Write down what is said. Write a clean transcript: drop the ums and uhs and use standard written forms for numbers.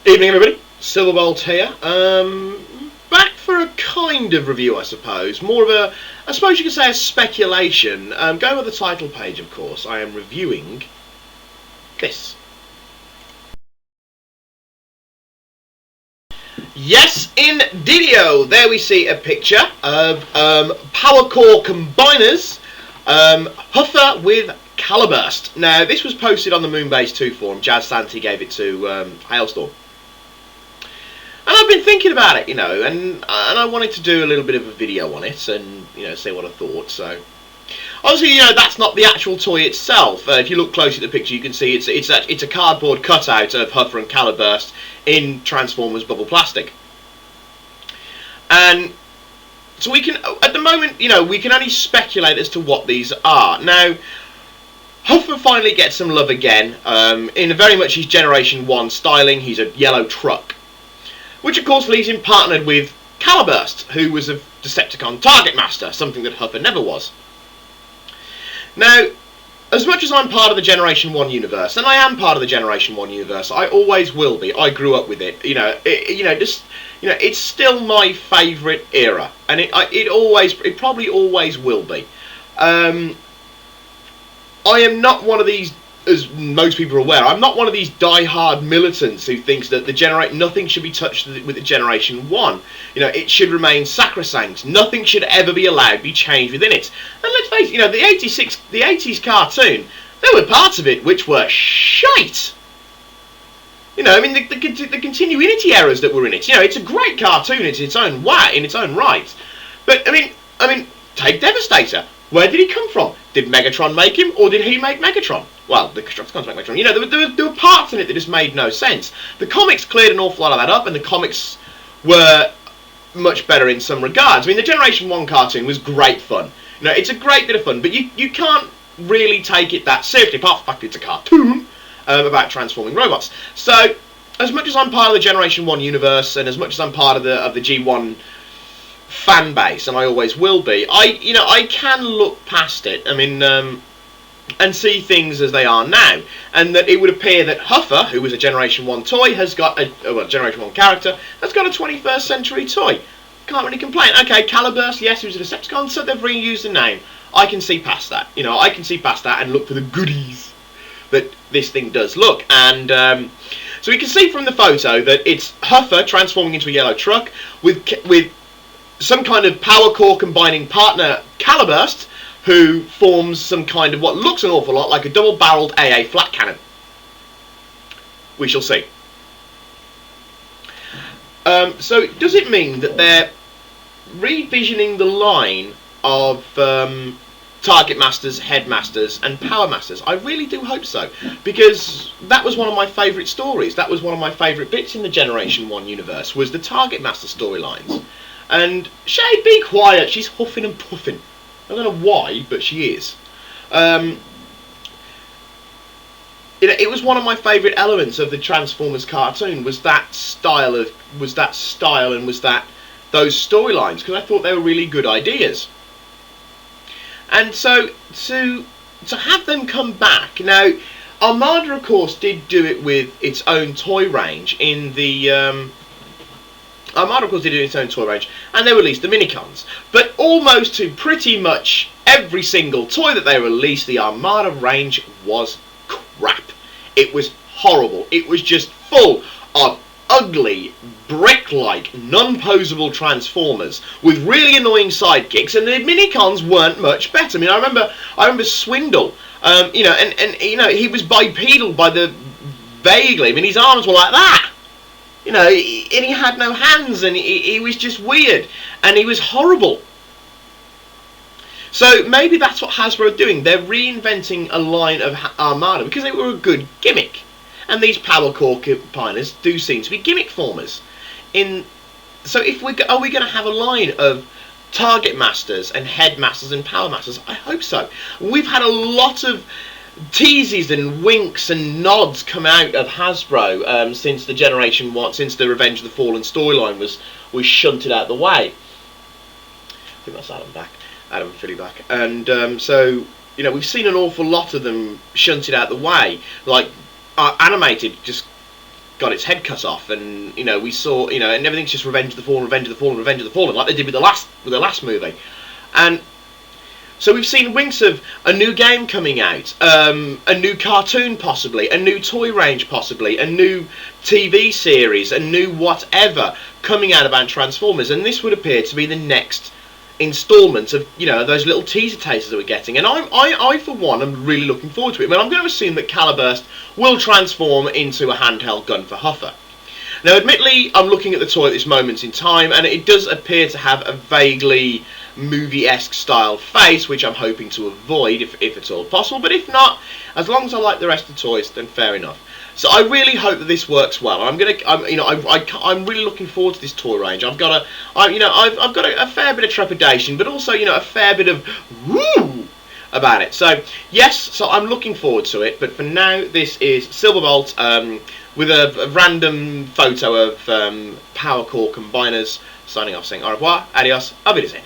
Evening, everybody. Silverbolt here. Back for a kind of review, I suppose. More of a, I suppose you could say, a speculation. Go with the title page, of course. I am reviewing this. Yes, indeedio. There we see a picture of power core combiners, Huffer with Caliburst. Now, this was posted on the Moonbase 2 forum. Jazz Santi gave it to Hailstorm. And I've been thinking about it, and I wanted to do a little bit of a video on it and, say what I thought. So, obviously, that's not the actual toy itself. If you look closely at the picture, you can see it's a cardboard cutout of Huffer and Caliburst in Transformers bubble plastic. And so we can, at the moment, we can only speculate as to what these are. Now, Huffer finally gets some love again, in very much his Generation 1 styling. He's a yellow truck, which of course leaves him partnered with Caliburst, who was a Decepticon target master, something that Huffer never was. Now, as much as I'm part of the Generation 1 universe, and I am part of the Generation 1 universe, I always will be. I grew up with it. It's still my favourite era, and it probably always will be. I am not one of these, as most people are aware, I'm not one of these die-hard militants who thinks that nothing should be touched with the Generation 1. It should remain sacrosanct. Nothing should ever be allowed to be changed within it. And let's face it, the 80s cartoon, there were parts of it which were shite. The continuity errors that were in it. It's a great cartoon in its own way, in its own right. But I mean, take Devastator. Where did he come from? Did Megatron make him, or did he make Megatron? Well, the Constructicons make Megatron. There were parts in it that just made no sense. The comics cleared an awful lot of that up, and the comics were much better in some regards. The Generation 1 cartoon was great fun. It's a great bit of fun, but you can't really take it that seriously, apart from the fact it's a cartoon about transforming robots. So, as much as I'm part of the Generation 1 universe, and as much as I'm part of the G1 fan base, and I always will be, I can look past it, and see things as they are now, and that it would appear that Huffer, who was a Generation 1 toy, has got a Generation 1 character, has got a 21st century toy. Can't really complain. Okay, Caliburst, yes, he was a Decepticon, so they've reused the name. I can see past that. I can see past that and look for the goodies that this thing does look. And so we can see from the photo that it's Huffer transforming into a yellow truck with some kind of power core combining partner, Caliburst, who forms some kind of what looks an awful lot like a double-barreled AA flat cannon. We shall see. So does it mean that they're revisioning the line of Target Masters, Headmasters and Power Masters? I really do hope so, because that was one of my favourite stories. That was one of my favourite bits in the Generation 1 universe, was the Target Master storylines. And Shay, be quiet, she's huffing and puffing. I don't know why, but she is. It was one of my favourite elements of the Transformers cartoon, was that style and was those storylines, because I thought they were really good ideas. And so to have them come back now, Armada of course did do it with its own toy range in the Armada of course did it in its own toy range, and they released the Minicons. But almost to pretty much every single toy that they released, the Armada range was crap. It was horrible. It was just full of ugly, brick-like, non-posable Transformers with really annoying sidekicks, and the Minicons weren't much better. I remember Swindle. He was bipedal by the vaguely. His arms were like that. And he had no hands, and he was just weird, and he was horrible. So maybe that's what Hasbro are doing. They're reinventing a line of Armada because they were a good gimmick. And these power core combiners do seem to be gimmick formers. So are we going to have a line of Target Masters and Headmasters and Power Masters? I hope so. We've had a lot of teases and winks and nods come out of Hasbro since the Generation 1, since the Revenge of the Fallen storyline was shunted out the way. I think that's Adam Philly back. And so we've seen an awful lot of them shunted out the way, like animated, just got its head cut off, and we saw and everything's just Revenge of the Fallen, Revenge of the Fallen, Revenge of the Fallen, like they did with the last movie, and so we've seen winks of a new game coming out, a new cartoon possibly, a new toy range possibly, a new TV series, a new whatever coming out about Transformers, and this would appear to be the next instalment of those little teaser tasters that we're getting, and I for one am really looking forward to it. I mean, I'm going to assume that Caliburst will transform into a handheld gun for Huffer. Now, admittedly, I'm looking at the toy at this moment in time, and it does appear to have a vaguely movie-esque style face, which I'm hoping to avoid if at all possible. But if not, as long as I like the rest of the toys, then fair enough. So I really hope that this works well. I'm really looking forward to this toy range. I've got a fair bit of trepidation, but also a fair bit of woo about it. So yes, so I'm looking forward to it. But for now, this is Silverbolt with a random photo of Power Core Combiners signing off, saying au revoir, adios, auf Wiedersehen.